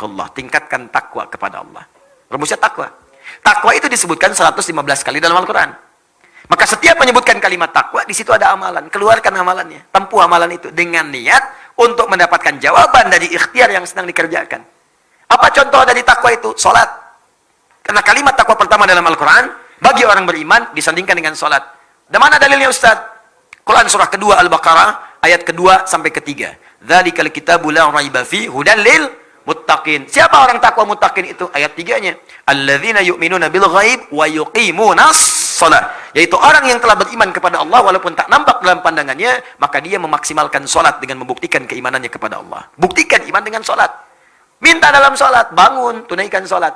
wattaqullah. Tingkatkan takwa kepada Allah. Rumusnya takwa. Takwa itu disebutkan 115 kali dalam Al-Quran. Maka setiap menyebutkan kalimat takwa, di situ ada amalan. Keluarkan amalannya. Tempuh amalan itu dengan niat untuk mendapatkan jawaban dari ikhtiar yang sedang dikerjakan. Apa contoh dari takwa itu? Salat. Karena kalimat takwa pertama dalam Al-Quran, bagi orang beriman, disandingkan dengan salat. Dan mana dalilnya Ustaz? Quran surah kedua Al-Baqarah, ayat kedua sampai ketiga. Dzalikal kitabu la raiba fi hudan lil muttaqin. Siapa orang takwa muttaqin itu? Ayat 3-nya. Alladzina yu'minuna bil ghaib wa yuqimunas shalah. Yaitu orang yang telah beriman kepada Allah walaupun tak nampak dalam pandangannya, maka dia memaksimalkan salat dengan membuktikan keimanannya kepada Allah. Buktikan iman dengan salat. Minta dalam salat, bangun, tunaikan salat.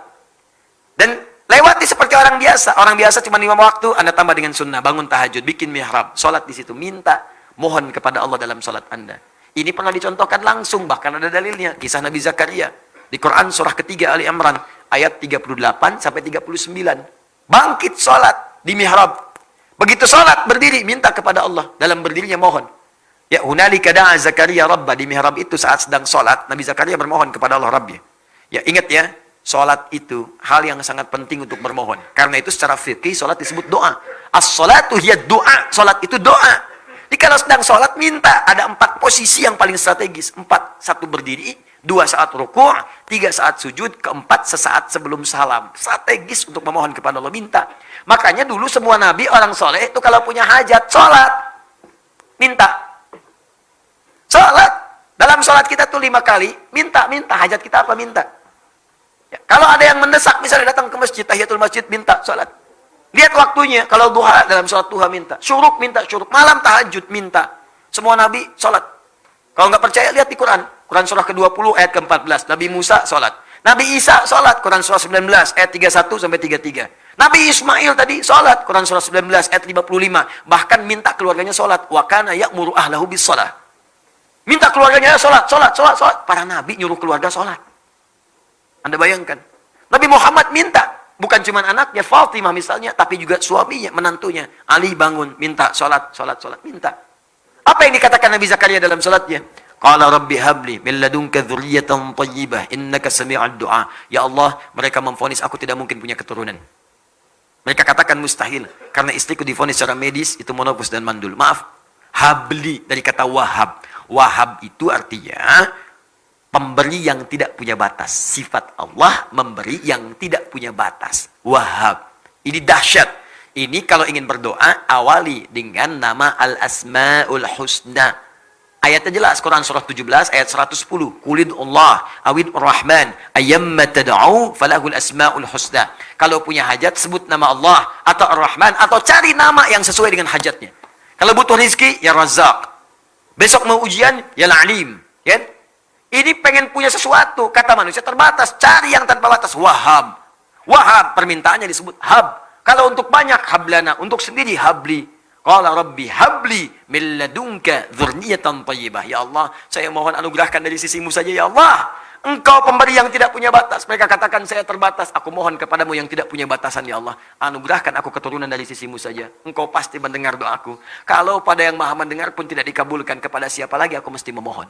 Dan lewati seperti orang biasa. Orang biasa cuma 5 waktu, Anda tambah dengan sunnah, bangun tahajud, bikin mihrab, salat di situ, minta, mohon kepada Allah dalam salat Anda. Ini pernah dicontohkan langsung, bahkan ada dalilnya. Kisah Nabi Zakaria. Di Quran surah ketiga Ali Imran. Ayat 38 sampai 39. Bangkit sholat di mihrab. Begitu sholat, berdiri, minta kepada Allah. Dalam berdirinya mohon. Ya, hunalika da'a Zakaria Rabbah. Di mihrab itu saat sedang sholat, Nabi Zakaria bermohon kepada Allah Rabbnya. Ya, ingat ya, sholat itu hal yang sangat penting untuk bermohon. Karena itu secara fikih, sholat disebut doa. As-sholatu hiya doa. Sholat itu doa. Jadi kalau sedang sholat, minta. Ada 4 posisi yang paling strategis. 4, 1 berdiri, 2 saat ruku', 3 saat sujud, 4 sesaat sebelum salam. Strategis untuk memohon kepada Allah, minta. Makanya dulu semua nabi, orang soleh itu kalau punya hajat, sholat. Minta. Sholat. Dalam sholat kita tuh 5 kali, minta. Hajat kita apa? Minta. Ya, kalau ada yang mendesak, misalnya datang ke masjid, tahiyatul masjid, minta sholat. Lihat waktunya, kalau duha, dalam sholat duha minta. Syuruk minta syuruk. Malam tahajud minta. Semua nabi sholat. Kalau nggak percaya, lihat di Quran. Quran surah ke-20 ayat ke-14. Nabi Musa sholat. Nabi Isa sholat. Quran surah 19 ayat 31 sampai 33. Nabi Ismail tadi sholat. Quran surah 19 ayat 55. Bahkan minta keluarganya sholat. Wa kana ya'muru ahlahu bis sholat. Minta keluarganya sholat. Para nabi nyuruh keluarga sholat. Anda bayangkan. Nabi Muhammad minta. Bukan cuma anaknya, Fatimah misalnya, tapi juga suaminya, menantunya. Ali bangun, minta, sholat, minta. Apa yang dikatakan Nabi Zakaria dalam sholatnya? Qala rabbi habli min ladunka dzurriyyatan thayyibah innaka sami'ud du'a. Ya Allah, mereka memvonis aku tidak mungkin punya keturunan. Mereka katakan mustahil, karena istriku divonis secara medis, itu monopus dan mandul. Maaf, habli dari kata wahab. Wahab itu artinya pemberi yang tidak punya batas. Sifat Allah memberi yang tidak punya batas. Wahab. Ini dahsyat. Ini kalau ingin berdoa, awali dengan nama Al-Asma'ul Husna. Ayatnya jelas. Quran surah 17 ayat 110. Qulid Allah awid Rahman ayyamma tad'u falahul asma'ul husna. Kalau punya hajat, sebut nama Allah atau Ar-Rahman, atau cari nama yang sesuai dengan hajatnya. Kalau butuh rizki, ya Razzaq. Besok mau ujian, ya Al-Alim. Ya? Ini pengen punya sesuatu, kata manusia terbatas, cari yang tanpa batas. Wahab. Wahab, permintaannya disebut hab. Kalau untuk banyak, hablana. Untuk sendiri, habli. Qala rabbi habli min ladunka dzurriyyatan thayyibah. Ya Allah, saya mohon anugerahkan dari sisimu saja ya Allah. Engkau pemberi yang tidak punya batas. Mereka katakan saya terbatas. Aku mohon kepadamu yang tidak punya batasan ya Allah. Anugerahkan aku keturunan dari sisimu saja. Engkau pasti mendengar doaku. Kalau pada yang maha mendengar pun tidak dikabulkan, kepada siapa lagi aku mesti memohon?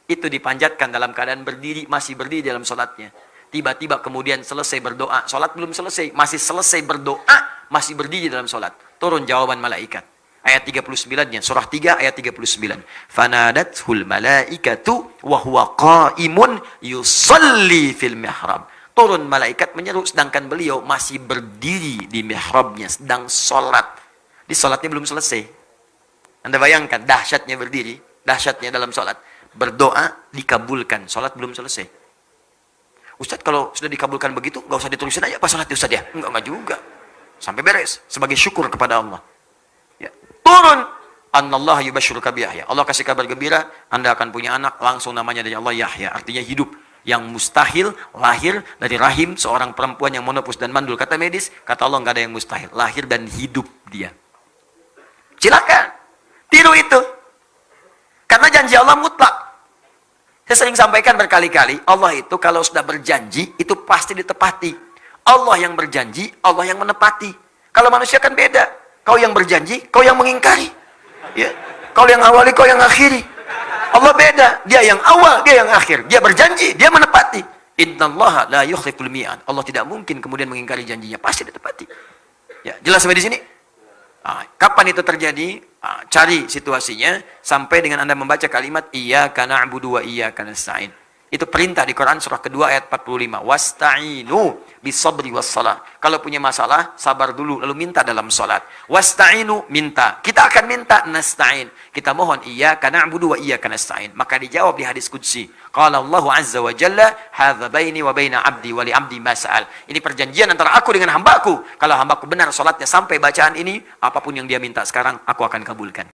Itu dipanjatkan dalam keadaan berdiri, masih berdiri dalam sholatnya. Tiba-tiba kemudian selesai berdoa. Sholat belum selesai, masih selesai berdoa, masih berdiri dalam sholat. Turun jawaban malaikat. Ayat 39-nya, surah 3 ayat 39. Fanadathul malaikatu wa huwa qa'imun yusalli fil mihrab. Turun malaikat menyeru, sedangkan beliau masih berdiri di mihrabnya, sedang sholat. Di sholatnya belum selesai. Anda bayangkan dahsyatnya berdiri, dahsyatnya dalam sholat. Berdoa dikabulkan, sholat belum selesai. Ustaz, kalau sudah dikabulkan begitu, nggak usah ditulisin aja apa sholatnya Ustaz ya? Enggak juga. Sampai beres, sebagai syukur kepada Allah. Ya. Turun, Anallah yubasyiruka bi Yahya. Allah kasih kabar gembira, Anda akan punya anak, langsung namanya dari Allah Yahya, artinya hidup. Yang mustahil lahir dari rahim seorang perempuan yang monopus dan mandul. Kata medis, kata Allah nggak ada yang mustahil, lahir dan hidup dia. Silakan, tiru itu. Karena janji Allah mutlak. Saya sering sampaikan berkali-kali, Allah itu kalau sudah berjanji, itu pasti ditepati. Allah yang berjanji, Allah yang menepati. Kalau manusia kan beda. Kau yang berjanji, kau yang mengingkari. Ya. Kau yang awali, kau yang akhiri. Allah beda. Dia yang awal, dia yang akhir. Dia berjanji, dia menepati. Innallaha la yukhliful mi'ad. Allah tidak mungkin kemudian mengingkari janjinya, pasti ditepati. Ya, jelas sampai di sini? Kapan itu terjadi? Cari situasinya sampai dengan Anda membaca kalimat iyyaka na'budu wa iyyaka nasta'in. Itu perintah di Quran surah kedua ayat 45. Wasta'inu bisabri wassalah. Kalau punya masalah, sabar dulu lalu minta dalam salat. Wasta'inu, minta. Kita akan minta nasta'in. Kita mohon iyyaka na'budu wa iyyaka nasta'in. Maka dijawab di hadis qudsi. Qala Allah azza wa jalla, hadza baini wa baina 'abdi wa li 'abdi ma sa'al. Ini perjanjian antara aku dengan hambaku. Kalau hambaku benar salatnya sampai bacaan ini, apapun yang dia minta sekarang aku akan kabulkan.